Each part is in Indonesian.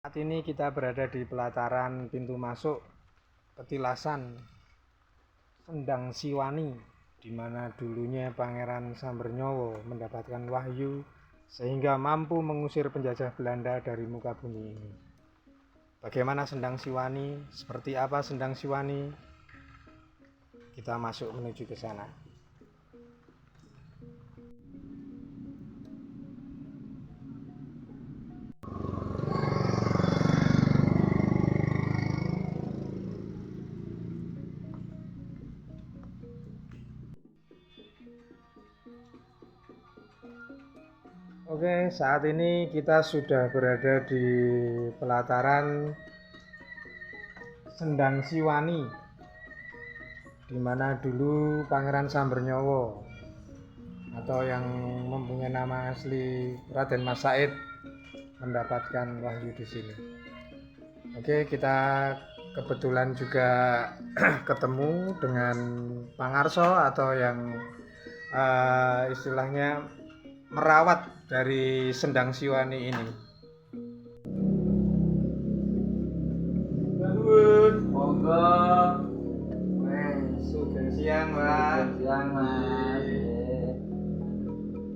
Saat ini kita berada di pelataran pintu masuk petilasan Sendang Siwani, di mana dulunya Pangeran Sambernyowo mendapatkan wahyu sehingga mampu mengusir penjajah Belanda dari muka bumi ini. Bagaimana Sendang Siwani? Seperti apa Sendang Siwani? Kita masuk menuju ke sana. Oke, saat ini kita sudah berada di pelataran Sendang Siwani, di mana dulu Pangeran Sambernyowo atau yang mempunyai nama asli Raden Mas Said mendapatkan wahyu di sini. Oke, kita kebetulan juga ketemu dengan Pangarso atau yang istilahnya merawat dari Sendang Siwani ini. Nuwun, Monggo. Sugeng siang, Pak. Siang, Mas.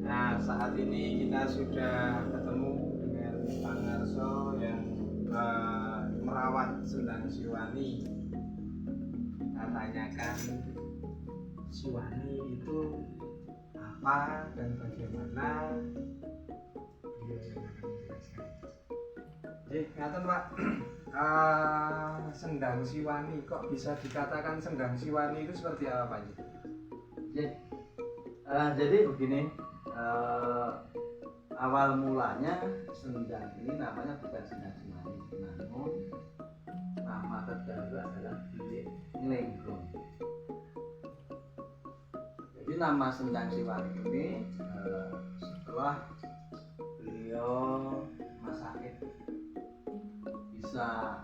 Nah, saat ini kita sudah ketemu dengan Pangarso yang merawat Sendang Siwani. Kita tanyakan Siwani itu apa dan bagaimana beliau yang akan menjelaskan. Jadi, ngaten Pak, Sendang Siwani kok bisa dikatakan Sendang Siwani itu seperti apa Pak? Jadi begini, awal mulanya Sendang ini namanya bukan Sendang Siwani, namun nama terdahulu adalah Bilik Nglenggong. Jadi nama Sendang Siwani ini setelah beliau Mas Said bisa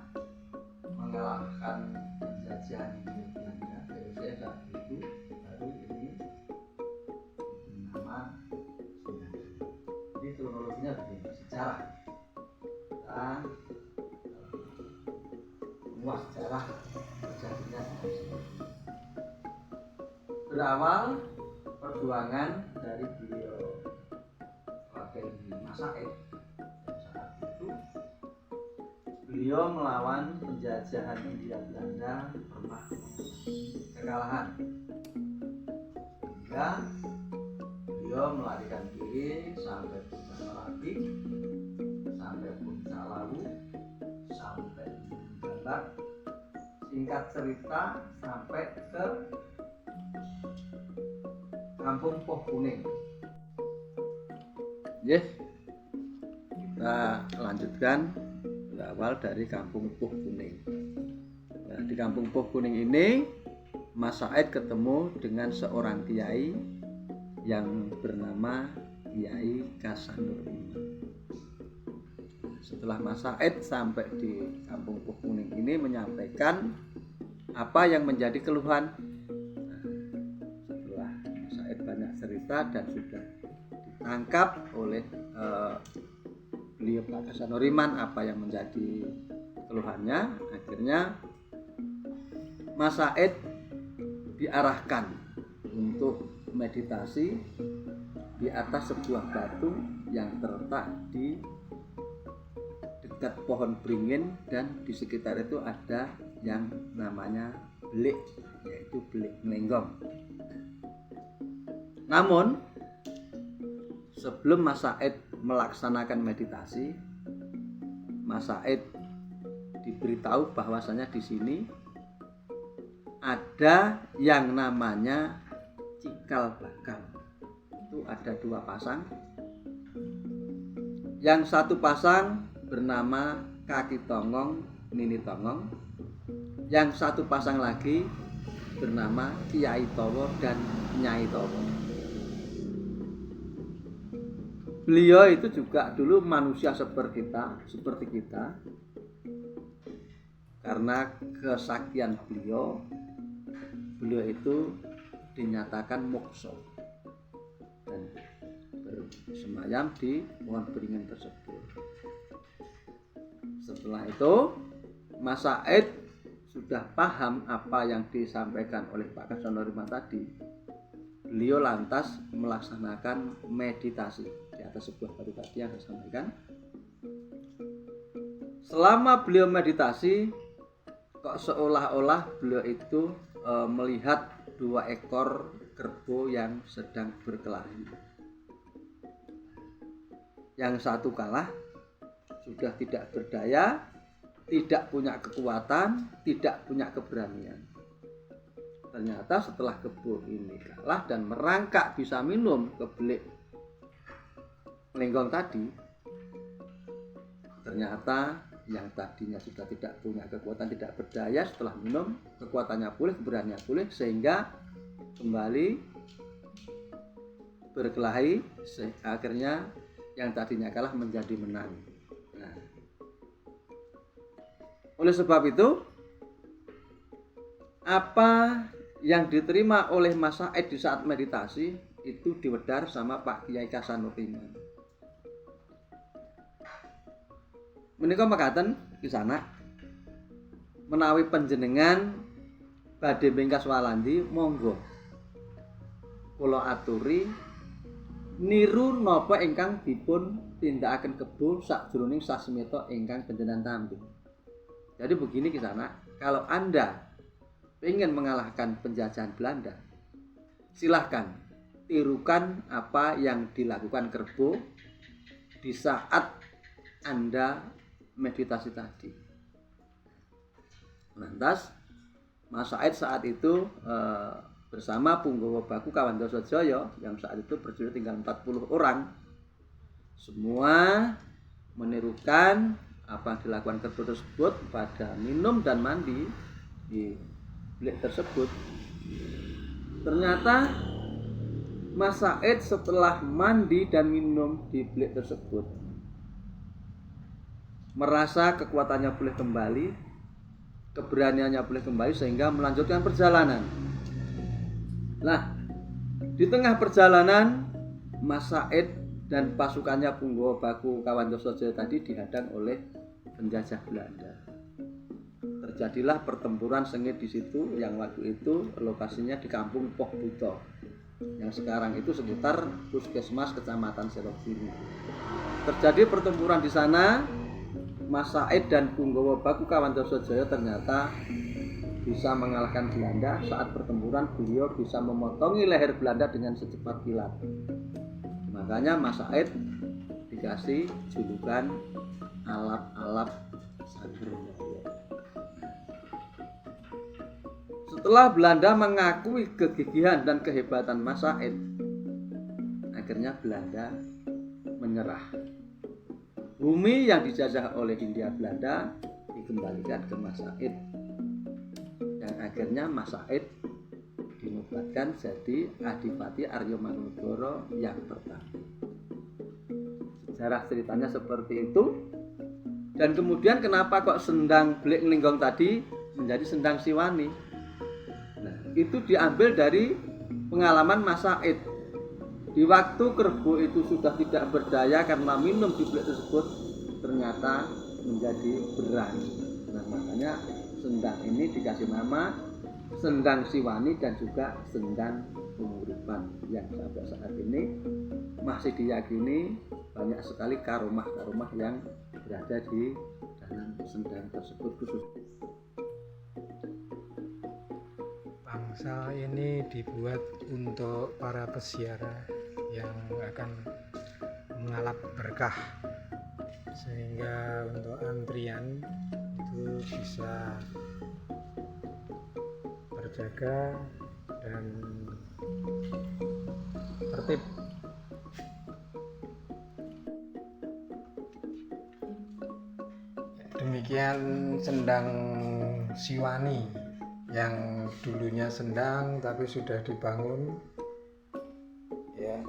mengalahkan penjajahan Belanda, saya saat itu baru ini nama Sendang. Jadi kronologinya begini, sejarah kita semua sejarah terjadinya Sendang Siwani. Berawal perjuangan dari beliau Raden Mas Said. Saat itu beliau melawan penjajahan Hindia Belanda pernah kekalahan, sehingga beliau melarikan diri sampai Puncak sampai Puncak Lawu, sampai Balat. Singkat cerita sampai ke Kampung Poh Kuning. Yes, kita lanjutkan berawal dari Kampung Poh Kuning. Nah, di Kampung Poh Kuning ini Mas Said ketemu dengan seorang kiai yang bernama Kiai Kasanur Iman. Setelah Mas Said sampai di Kampung Poh Kuning ini menyampaikan apa yang menjadi keluhan. Setelah Mas Said banyak cerita dan sudah ditangkap oleh beliau Pak Kasanur Iman apa yang menjadi keluhannya, akhirnya Mas Said diarahkan untuk meditasi di atas sebuah batu yang terletak di dekat pohon beringin, dan di sekitar itu ada yang namanya belik, yaitu Bilik Nglenggong. Namun sebelum Mas Said melaksanakan meditasi, Mas Said diberitahu bahwasanya di sini ada yang namanya cikal bakal. Itu ada dua pasang. Yang satu pasang bernama Kaki Tongong, Nini Tongong. Yang satu pasang lagi bernama Kiai Towo dan Nyai Towo. Beliau itu juga dulu manusia seperti kita. Karena kesaktian beliau itu dinyatakan mokso dan bersemayam di pohon beringin tersebut. Setelah itu Mas Said sudah paham apa yang disampaikan oleh Pak Kasonoriman tadi. Beliau lantas melaksanakan meditasi di atas sebuah batu tadi yang saya sampaikan. Selama beliau meditasi, kok seolah-olah beliau itu melihat 2 ekor kerbau yang sedang berkelahi. Yang satu kalah, sudah tidak berdaya, tidak punya kekuatan, tidak punya keberanian. Ternyata setelah kebo ini kalah dan merangkak bisa minum ke belik lenggong tadi, ternyata yang tadinya sudah tidak punya kekuatan, tidak berdaya, setelah minum kekuatannya pulih, keberaniannya pulih, sehingga kembali berkelahi. Akhirnya yang tadinya kalah menjadi menang. Nah, oleh sebab itu, apa yang diterima oleh Mas Said di saat meditasi itu diwedar sama Pak Kiai Kasonoriman. Menika mekaten di sana, menawi panjenengan badhe bengkas walandi, monggo kula aturi niru napa ingkang dipun tindakaken kebo sakjroning sasmita ingkang panjenengan tampi. Jadi begini di sana, kalau Anda ingin mengalahkan penjajahan Belanda, silahkan tirukan apa yang dilakukan Kerbo di saat Anda meditasi tadi. Lantas Mas Said saat itu bersama Punggawa Baku Kawandasa Jaya yang saat itu berjumlah tinggal 40 orang, semua menirukan apa yang dilakukan Kerbo tersebut pada minum dan mandi di bilik tersebut. Ternyata Mas Said setelah mandi dan minum di bilik tersebut merasa kekuatannya pulih kembali, keberaniannya pulih kembali, sehingga melanjutkan perjalanan. Nah, di tengah perjalanan Mas Said dan pasukannya Punggawa Baku Kawandasa Jaya tadi dihadang oleh penjajah Belanda. Terjadilah pertempuran sengit di situ, yang waktu itu lokasinya di Kampung Poh Buto, yang sekarang itu sekitar Puskesmas Kecamatan Selokiri. Terjadi pertempuran di sana. Mas Said dan Punggawa Baku Kawandasa Jaya ternyata bisa mengalahkan Belanda. Saat pertempuran beliau bisa memotongi leher Belanda dengan secepat kilat. Makanya Mas Said dikasih julukan alap-alap Sambernyawa. Setelah Belanda mengakui kegigihan dan kehebatan Mas Said, akhirnya Belanda menyerah. Bumi yang dijajah oleh Hindia Belanda dikembalikan ke Mas Said, dan akhirnya Mas Said dinobatkan jadi Adipati Arya Mangunegara yang pertama. Sejarah ceritanya seperti itu. Dan kemudian kenapa kok sendang belik ngelinggong tadi menjadi sendang Siwani? Nah, itu diambil dari pengalaman Mas Said. Di waktu Kerbo itu sudah tidak berdaya karena minum di bilik tersebut, ternyata menjadi berani. Nah, makanya sendang ini dikasih nama Sendang Siwani dan juga Sendang Penguripan, yang sampai saat ini masih diyakini banyak sekali karomah-karomah yang berada di dalam sendang tersebut khusus. Bangsal ini dibuat untuk para peziarah yang akan mengalap berkah, sehingga untuk antrian itu bisa terjaga dan tertib. Demikian sendang Siwani yang dulunya sendang tapi sudah dibangun ya.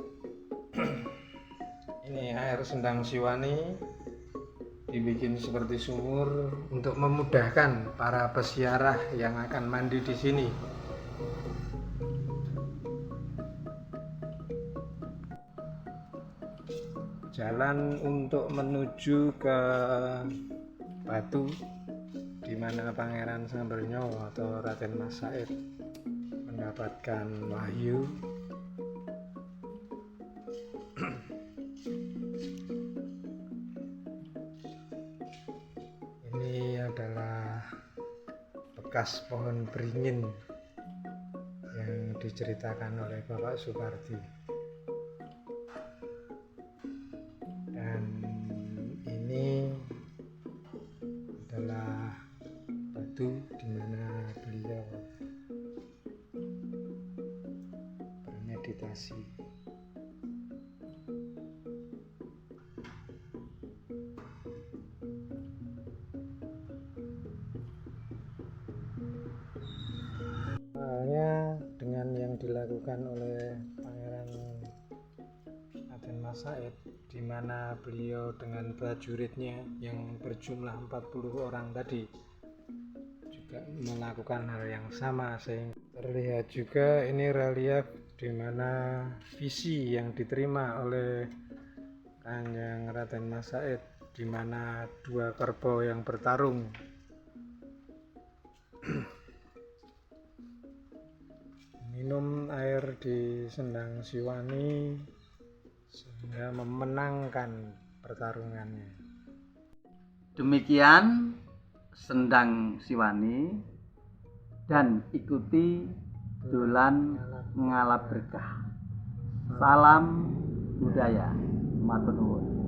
Ini air sendang Siwani dibikin seperti sumur untuk memudahkan para peziarah yang akan mandi di sini. Jalan untuk menuju ke batu di mana Pangeran Sambernyawa atau Raden Mas Said mendapatkan wahyu. Ini adalah bekas pohon beringin yang diceritakan oleh Bapak Supardi. Dan ini adalah batu di mana beliau bermeditasi. Halnya dengan yang dilakukan oleh Pangeran Raden Mas Said, di mana beliau dengan prajuritnya yang berjumlah 40 orang tadi juga melakukan hal yang sama, sehingga terlihat juga ini relief di mana visi yang diterima oleh Kanjeng Raden Mas Said, di mana dua kerbau yang bertarung. Minum air di Sendang Siwani sehingga memenangkan pertarungannya. Demikian Sendang Siwani, dan ikuti dolan ngalap berkah. Salam budaya, matur nuwun.